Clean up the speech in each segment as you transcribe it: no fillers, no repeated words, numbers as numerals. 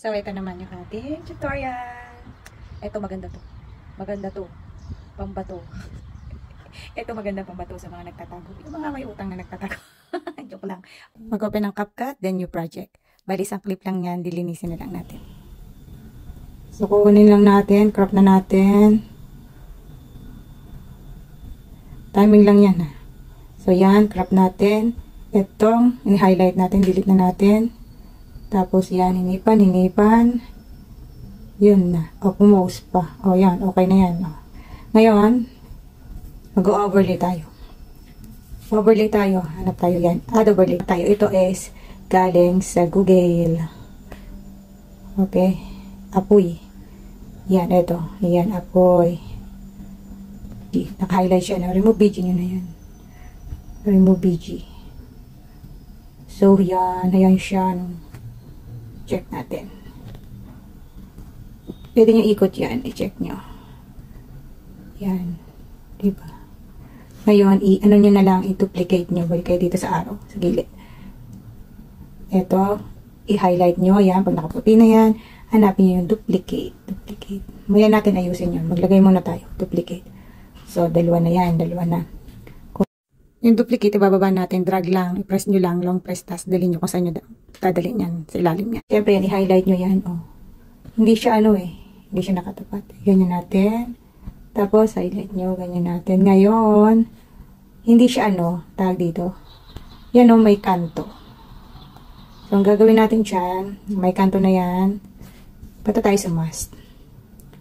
So, ito naman yung ating tutorial. Ito, maganda to. Maganda to. Pambato. Ito, maganda pambato sa mga nagtatago. Yung mga may utang na nagtatago. Joke lang. Mag-open ng CapCut, then new project. Bali, isang clip lang yan. Dilinisin na lang natin. So, kukunin lang natin. Crop na natin. Timing lang yan, ha. So, yan. Crop natin. Itong, ini-highlight natin. Delete na natin. Tapos, yan. Hinipan. Yun na. O, pumose pa. O, yan. Okay na yan. O. Ngayon, mag-overlay tayo. Overlay tayo. Hanap tayo yan. Add overlay tayo. Ito is galing sa Google. Okay. Apoy. Yan. Ito. Yan. Apoy. Naka-highlight siya na. Remove BG nyo na yan. Remove BG. So, yan. Ayan siya. Check natin. Pwede nyo ikot yan. I-check nyo. Yan. Diba? Ngayon, ano nyo na lang, i-duplicate nyo. Balik kayo dito sa arrow. Sa gilid. Ito. I-highlight nyo. Yan. Pag nakaputi na yan, hanapin nyo yung duplicate. Duplicate. Maya natin ayusin yun. Maglagay muna tayo. Duplicate. So, dalawa na yan. Dalawa na. Yung duplicate, ibababa natin, drag lang, i-press nyo lang, long press, tas dalhin nyo kung saan nyo dadalhin yan, sa ilalim yan. Siyempre, yan, i-highlight nyo yan, oh. Hindi siya hindi siya nakatapat. Ganyan natin. Tapos, highlight nyo, ganyan natin. Ngayon, hindi siya tag dito. Yan, may kanto. So, ang gagawin natin dyan, may kanto na yan. Punta tayo sa mask.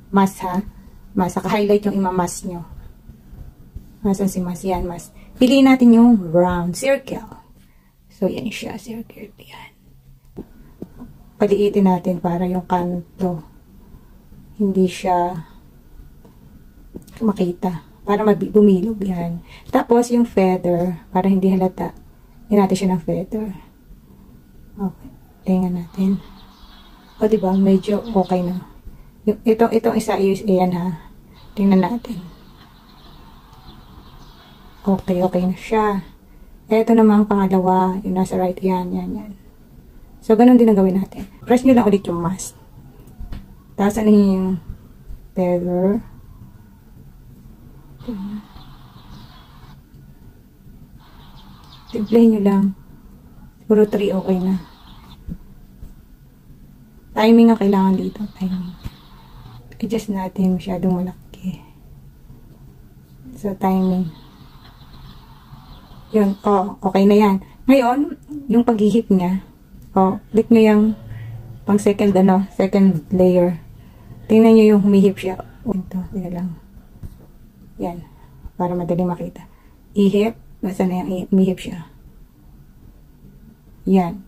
Mask, ha? Mask, saka-highlight yung ima-mask nyo. Masan si mask? Yan, mask. Piliin natin yung round circle. So, yan siya, circle. Yan. Paliitin natin para yung kanto hindi siya makita. Para bumilog yan. Tapos, yung feather, para hindi halata, yan natin siya ng feather. Okay. Tingnan natin. O, diba? Medyo okay na. Itong isa, yan ha. Tingnan natin. Okay na siya. Ito namang pangalawa, yung nasa right, yan. So, ganun din ang gawin natin. Press nyo lang ulit yung mask. Tapos, ano yung feather. Timplahin nyo lang. Siguro 3 okay na. Timing ang kailangan dito. Timing. Adjust natin masyadong malaki. So, timing. Yun, okay na yan. Ngayon, yung paghihip niya, click nyo yung pang second layer. Tingnan nyo yung humihip siya. Ito, yan lang. Yan, para madaling makita. Ihip, basta na yung humihip siya. Yan.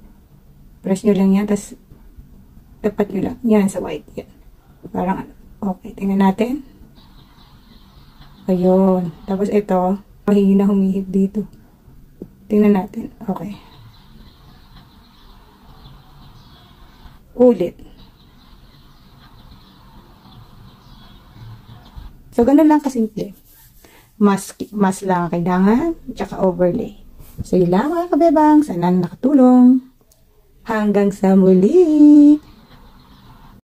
Press nyo lang yan, tapos tapat nyo lang. Yan, sa white. Yan. Parang, okay, tingnan natin. Ayun. Tapos ito, mahina humihip dito. Tingnan natin. Okay. Ulit. So, ganun lang kasimple. Mask lang kailangan, tsaka overlay. So, yun lang mga kabebang. Sana nakatulong. Hanggang sa muli.